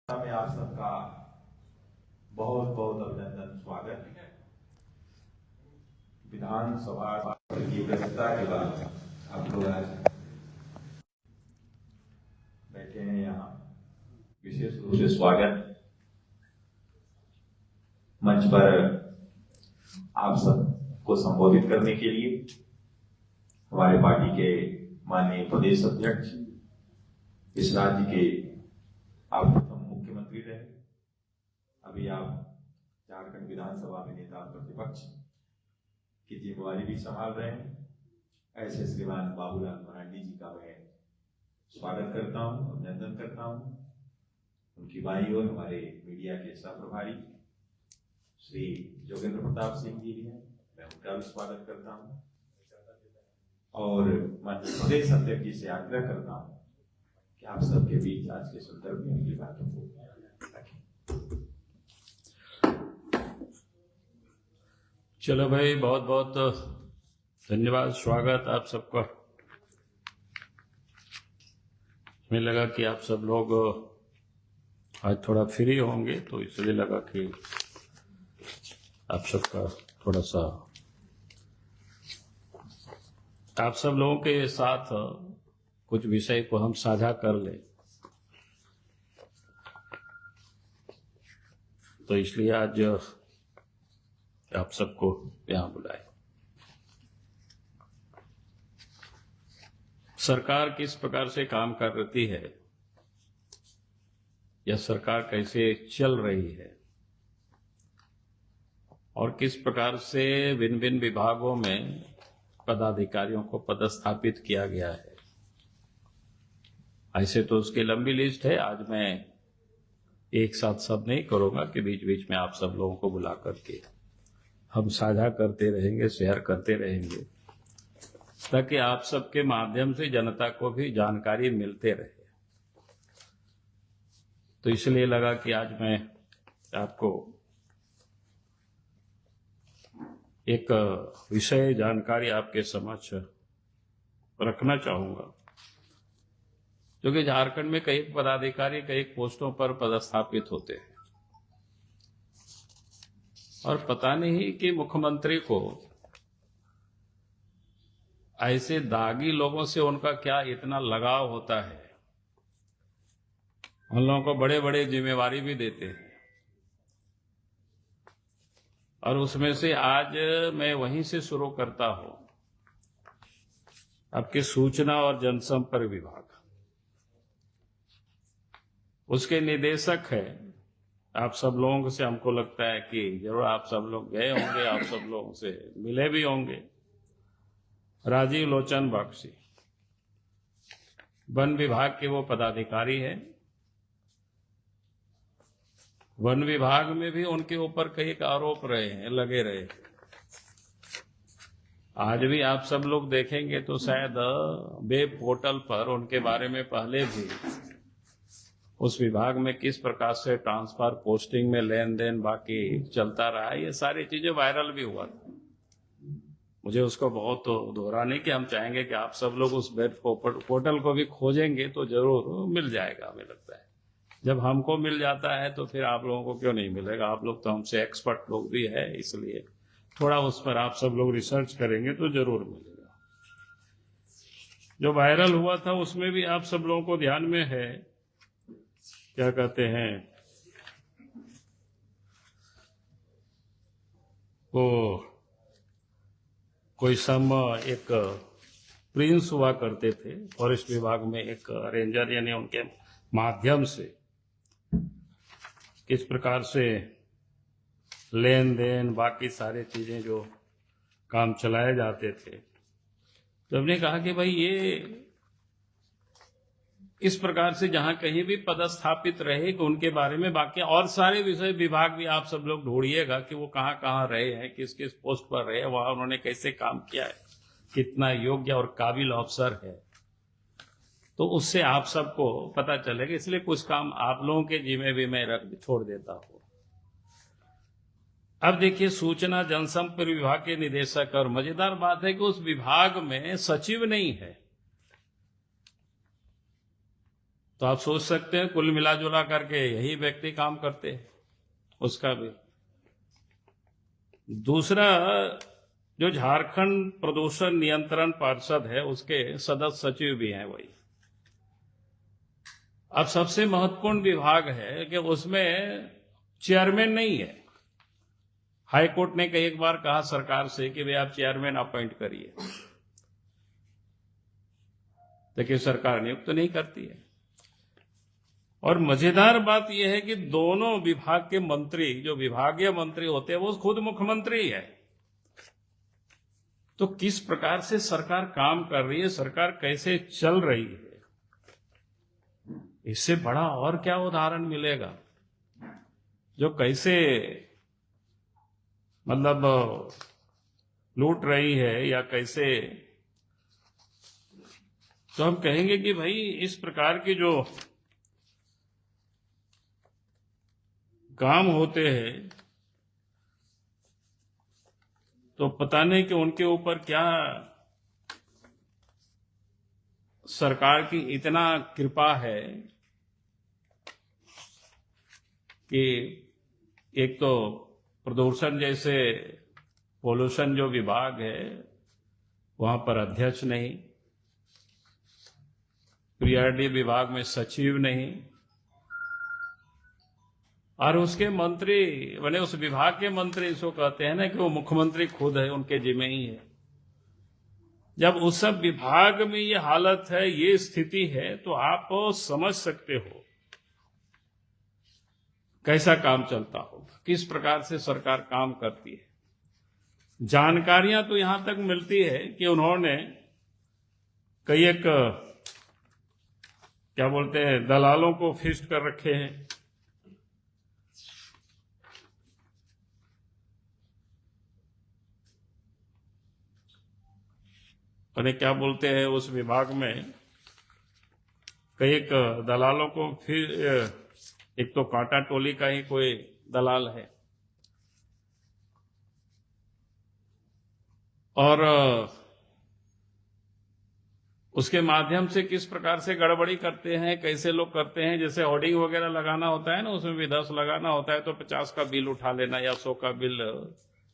में आप सबका बहुत बहुत अभिनंदन, स्वागत है। विधानसभा की व्यस्तता के बाद आप लोग आज बैठे हैं यहाँ, विशेष रूप से स्वागत। मंच पर आप सबको संबोधित करने के लिए हमारे पार्टी के माननीय प्रदेश अध्यक्ष, इस राज्य के आप मुख्यमंत्री रहे, अभी आप झारखंड विधानसभा में नेता प्रतिपक्ष की जिम्मेवारी भी संभाल रहे हैं, ऐसे श्रीमान बाबूलाल मरांडी जी का मैं स्वागत करता हूं, अभिनंदन करता हूं। उनकी बाईं ओर हमारे मीडिया के सह प्रभारी श्री जोगेंद्र प्रताप सिंह जी हैं, मैं उनका भी स्वागत करता हूं और माननीय प्रदेश अध्यक्ष जी से आग्रह करता हूं कि आप सबके बीच आज के संदर्भ में उनकी बातों को रखें। चलो भाई, बहुत बहुत धन्यवाद, स्वागत आप सबका। हमें लगा कि आप सब लोग आज थोड़ा फ्री होंगे, तो इसलिए लगा कि आप सबका थोड़ा सा आप सब लोगों के साथ कुछ विषय को हम साझा कर लें, तो इसलिए आज आप सबको यहां बुलाए। सरकार किस प्रकार से काम कर रही है या सरकार कैसे चल रही है और किस प्रकार से भिन्न भिन्न विभागों में पदाधिकारियों को पदस्थापित किया गया है, ऐसे तो उसकी लंबी लिस्ट है। आज मैं एक साथ सब नहीं करूंगा कि बीच बीच में आप सब लोगों को बुला करके हम साझा करते रहेंगे, शेयर करते रहेंगे, ताकि आप सबके माध्यम से जनता को भी जानकारी मिलते रहे। तो इसलिए लगा कि आज मैं आपको एक विषय जानकारी आपके समक्ष रखना चाहूंगा, क्योंकि झारखंड में कई पदाधिकारी कई पोस्टों पर पदस्थापित होते हैं और पता नहीं कि मुख्यमंत्री को ऐसे दागी लोगों से उनका क्या इतना लगाव होता है। उन लोगों को बड़े बड़े जिम्मेवारी भी देते हैं और उसमें से आज मैं वहीं से शुरू करता हूं। आपके सूचना और जनसंपर्क विभाग, उसके निदेशक है। आप सब लोगों से हमको लगता है कि जरूर आप सब लोग गए होंगे, आप सब लोगों से मिले भी होंगे। राजीव लोचन बख्शी वन विभाग के वो पदाधिकारी हैं। वन विभाग में भी उनके ऊपर कई आरोप रहे हैं, लगे रहे। आज भी आप सब लोग देखेंगे तो शायद वेब पोर्टल पर उनके बारे में पहले भी उस विभाग में किस प्रकार से ट्रांसफर, पोस्टिंग में लेन देन बाकी चलता रहा है, ये सारी चीजें वायरल भी हुआ था। मुझे उसको बहुत दोहराने की हम चाहेंगे कि आप सब लोग उस वेब पोर्टल को भी खोजेंगे तो जरूर मिल जाएगा। हमें लगता है जब हमको मिल जाता है तो फिर आप लोगों को क्यों नहीं मिलेगा। आप लोग तो हमसे एक्सपर्ट लोग भी है, इसलिए थोड़ा उस पर आप सब लोग रिसर्च करेंगे तो जरूर मिलेगा। जो वायरल हुआ था उसमें भी आप सब लोगों को ध्यान में है, क्या कहते हैं, वो कोई एक प्रिंस हुआ करते थे फॉरेस्ट विभाग में, एक रेंजर, यानी उनके माध्यम से किस प्रकार से लेन देन बाकी सारे चीजें जो काम चलाए जाते थे। तो हमने कहा कि भाई ये इस प्रकार से जहां कहीं भी पदस्थापित रहे कि उनके बारे में बाकी और सारे विषय विभाग भी आप सब लोग ढूंढिएगा कि वो कहां कहां रहे हैं, किस किस पोस्ट पर रहे, वहां उन्होंने कैसे काम किया है, कितना योग्य और काबिल अफसर है, तो उससे आप सबको पता चलेगा। इसलिए कुछ काम आप लोगों के जिम्मे भी मैं छोड़ देता हूं। अब देखिए, सूचना जनसंपर्क विभाग के निदेशक, और मजेदार बात है कि उस विभाग में सचिव नहीं है। तो आप सोच सकते हैं कुल मिला जुला करके यही व्यक्ति काम करते हैं उसका भी। दूसरा, जो झारखंड प्रदूषण नियंत्रण पार्षद है उसके सदस्य सचिव भी हैं वही। अब सबसे महत्वपूर्ण विभाग है कि उसमें चेयरमैन नहीं है। हाई कोर्ट ने कई एक बार कहा सरकार से कि भाई आप चेयरमैन अपॉइंट करिए, लेकिन सरकार नियुक्त नहीं करती है। और मजेदार बात यह है कि दोनों विभाग के मंत्री, जो विभागीय मंत्री होते हैं, वो खुद मुख्यमंत्री है। तो किस प्रकार से सरकार काम कर रही है, सरकार कैसे चल रही है, इससे बड़ा और क्या उदाहरण मिलेगा जो कैसे मतलब लूट रही है या कैसे। तो हम कहेंगे कि भाई इस प्रकार के जो काम होते हैं तो पता नहीं कि उनके ऊपर क्या सरकार की इतना कृपा है कि एक तो प्रदूषण जैसे पोल्यूशन जो विभाग है वहां पर अध्यक्ष नहीं, पीआरडी विभाग में सचिव नहीं, और उसके मंत्री बने, उस विभाग के मंत्री इसको कहते हैं ना कि वो मुख्यमंत्री खुद है, उनके जिम्मे ही है। जब उस सब विभाग में ये हालत है, ये स्थिति है, तो आप समझ सकते हो कैसा काम चलता होगा, किस प्रकार से सरकार काम करती है। जानकारियां तो यहां तक मिलती है कि उन्होंने कई एक क्या बोलते हैं दलालों को फिस्ट कर रखे हैं। उन्हें क्या बोलते हैं उस विभाग में कई एक दलालों को, फिर एक तो कांटा टोली का ही कोई दलाल है, और उसके माध्यम से किस प्रकार से गड़बड़ी करते हैं, कैसे लोग करते हैं। जैसे होर्डिंग वगैरह लगाना होता है ना, उसमें भी 10 लगाना होता है तो 50 का बिल उठा लेना या 100 का बिल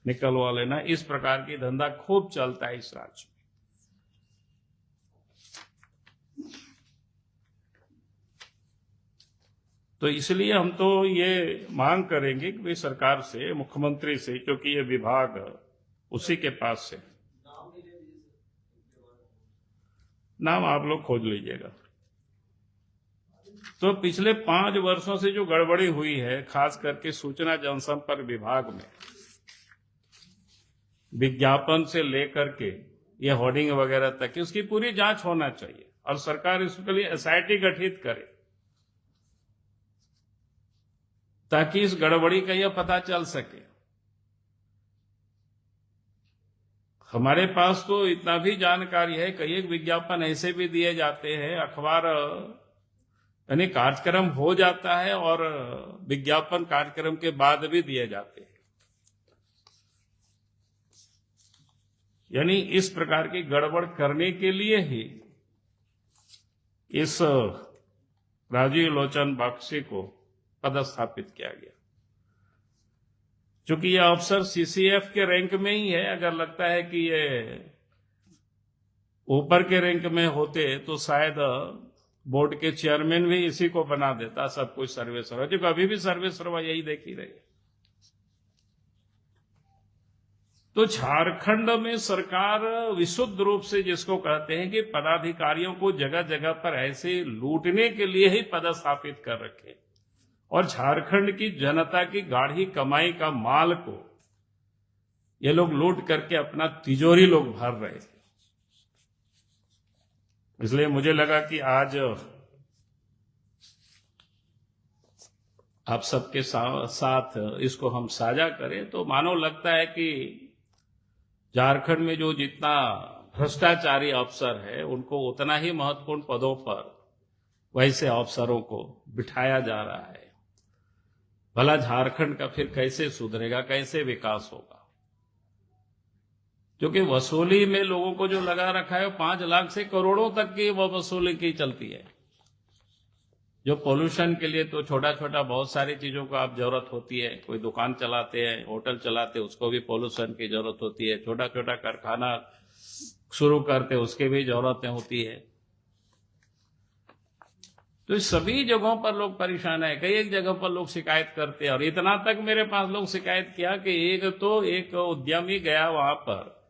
निकलवा लेना। इस प्रकार की धंधा खूब चलता है इस राज्य में। तो इसलिए हम तो ये मांग करेंगे कि भाई सरकार से, मुख्यमंत्री से, क्योंकि ये विभाग उसी के पास है। नाम आप लोग खोज लीजिएगा। तो पिछले 5 वर्षों से जो गड़बड़ी हुई है, खास करके सूचना जनसंपर्क विभाग में, विज्ञापन से लेकर के ये होर्डिंग वगैरह तक, उसकी पूरी जांच होना चाहिए और सरकार इसके लिए एसआईटी गठित करे ताकि इस गड़बड़ी का यह पता चल सके। हमारे पास तो इतना भी जानकारी है, कई एक विज्ञापन ऐसे भी दिए जाते हैं, अखबार यानी कार्यक्रम हो जाता है और विज्ञापन कार्यक्रम के बाद भी दिए जाते हैं। यानी इस प्रकार की गड़बड़ करने के लिए ही इस राजीव लोचन बख्शी को पदस्थापित किया गया। चूंकि ये अफसर सीसीएफ के रैंक में ही है, अगर लगता है कि ये ऊपर के रैंक में होते तो शायद बोर्ड के चेयरमैन भी इसी को बना देता, सब कुछ सर्वे सर्वा, क्योंकि अभी भी सर्वे सर्वा यही देख ही रही। तो झारखंड में सरकार विशुद्ध रूप से, जिसको कहते हैं कि पदाधिकारियों को जगह जगह पर ऐसे लूटने के लिए ही पदस्थापित कर रखे, और झारखंड की जनता की गाढ़ी कमाई का माल को ये लोग लूट करके अपना तिजोरी लोग भर रहे थे। इसलिए मुझे लगा कि आज आप सबके साथ इसको हम साझा करें तो मानो लगता है कि झारखंड में जो जितना भ्रष्टाचारी अफसर है उनको उतना ही महत्वपूर्ण पदों पर वैसे अफसरों को बिठाया जा रहा है। भला झारखंड का फिर कैसे सुधरेगा, कैसे विकास होगा? क्योंकि वसूली में लोगों को जो लगा रखा है 5 लाख से करोड़ों तक की वह वसूली की चलती है। जो पोल्यूशन के लिए तो छोटा छोटा बहुत सारी चीजों को आप जरूरत होती है। कोई दुकान चलाते हैं, होटल चलाते हैं, उसको भी पोल्यूशन की जरूरत होती है। छोटा छोटा कारखाना शुरू करते हैं, उसके भी जरूरतें होती है। तो इस सभी जगहों पर लोग परेशान है। कई एक जगह पर लोग शिकायत करते हैं, और इतना तक मेरे पास लोग शिकायत किया कि एक उद्यमी गया वहां पर,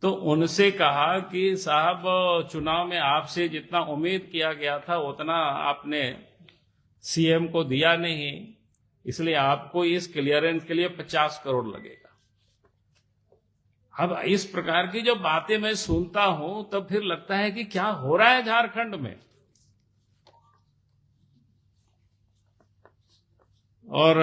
तो उनसे कहा कि साहब चुनाव में आपसे जितना उम्मीद किया गया था उतना आपने सीएम को दिया नहीं, इसलिए आपको इस क्लियरेंस के लिए 50 करोड़ लगेगा। अब इस प्रकार की जो बातें मैं सुनता हूं तब फिर लगता है कि क्या हो रहा है झारखंड में। और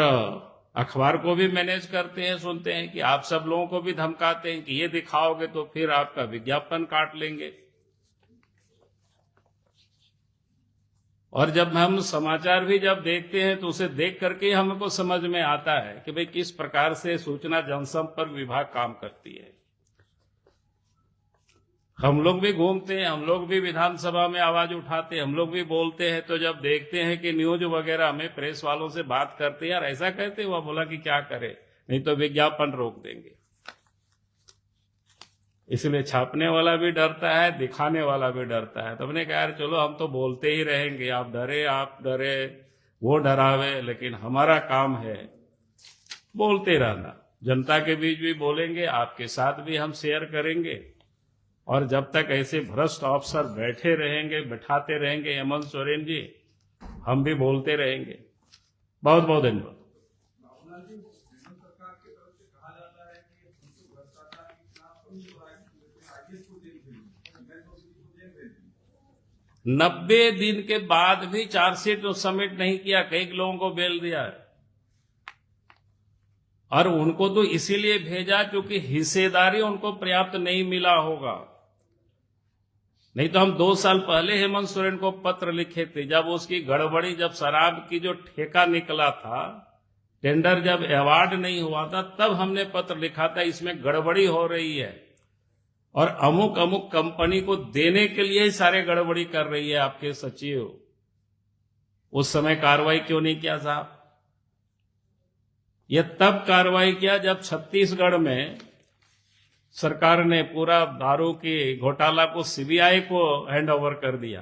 अखबार को भी मैनेज करते हैं, सुनते हैं कि आप सब लोगों को भी धमकाते हैं कि ये दिखाओगे तो फिर आपका विज्ञापन काट लेंगे। और जब हम समाचार भी जब देखते हैं तो उसे देख करके हमको समझ में आता है कि भाई किस प्रकार से सूचना जनसंपर्क विभाग काम करती है। हम लोग भी घूमते हैं, हम लोग भी विधानसभा में आवाज उठाते हैं, हम लोग भी बोलते हैं, तो जब देखते हैं कि न्यूज वगैरह में प्रेस वालों से बात करते हैं, यार ऐसा कहते हुआ बोला कि क्या करे, नहीं तो विज्ञापन रोक देंगे। इसलिए छापने वाला भी डरता है, दिखाने वाला भी डरता है। तो हमने कहा यार चलो हम तो बोलते ही रहेंगे, आप डरे वो डरावे, लेकिन हमारा काम है बोलते रहना। जनता के बीच भी बोलेंगे, आपके साथ भी हम शेयर करेंगे, और जब तक ऐसे भ्रष्ट अफसर बैठे रहेंगे, बैठाते रहेंगे हेमंत सोरेन जी, हम भी बोलते रहेंगे। बहुत बहुत धन्यवाद। 90 दिन के बाद भी चार्जशीट सबमिट नहीं किया, कई लोगों को बेल दिया है। और उनको तो इसीलिए भेजा क्योंकि हिस्सेदारी उनको पर्याप्त नहीं मिला होगा। नहीं तो हम 2 साल पहले हेमंत सोरेन को पत्र लिखे थे, जब उसकी गड़बड़ी, जब शराब की जो ठेका निकला था, टेंडर जब अवार्ड नहीं हुआ था, तब हमने पत्र लिखा था इसमें गड़बड़ी हो रही है और अमुक अमुक कंपनी को देने के लिए ही सारे गड़बड़ी कर रही है आपके सचिव। उस समय कार्रवाई क्यों नहीं किया साहब? यह तब कार्रवाई किया जब छत्तीसगढ़ में सरकार ने पूरा दारू की घोटाला को सीबीआई को हैंडओवर कर दिया।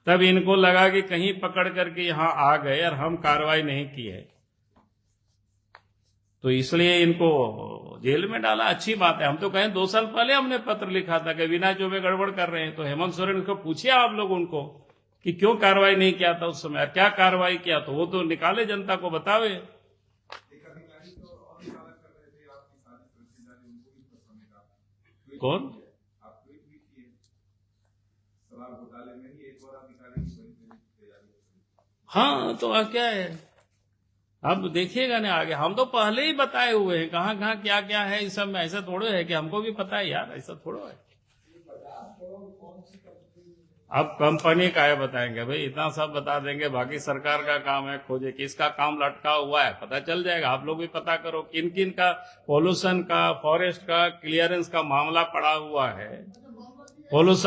तब इनको लगा कि कहीं पकड़ करके यहां आ गए और हम कार्रवाई नहीं किए, तो इसलिए इनको जेल में डाला। अच्छी बात है। हम तो कहें 2 साल पहले हमने पत्र लिखा था कि बिना चौबे गड़बड़ कर रहे हैं, तो हेमंत सोरेन को पूछिए आप लोग उनको कि क्यों कार्रवाई नहीं किया था उस समय, क्या कार्रवाई किया, तो वो तो निकाले, जनता को बतावे। कौन? हाँ, तो क्या है, अब देखिएगा ना आगे। हम तो पहले ही बताए हुए हैं कहाँ कहाँ क्या क्या है इस सब में। ऐसा थोड़े है कि हमको भी पता है यार, ऐसा थोड़ा है। अब कंपनी का है बताएंगे भाई, इतना सब बता देंगे, बाकी सरकार का काम है खोजे किसका काम लटका हुआ है, पता चल जाएगा। आप लोग भी पता करो किन किन का पोल्यूशन का, फॉरेस्ट का, क्लियरेंस का मामला पड़ा हुआ है। पोल्यूशन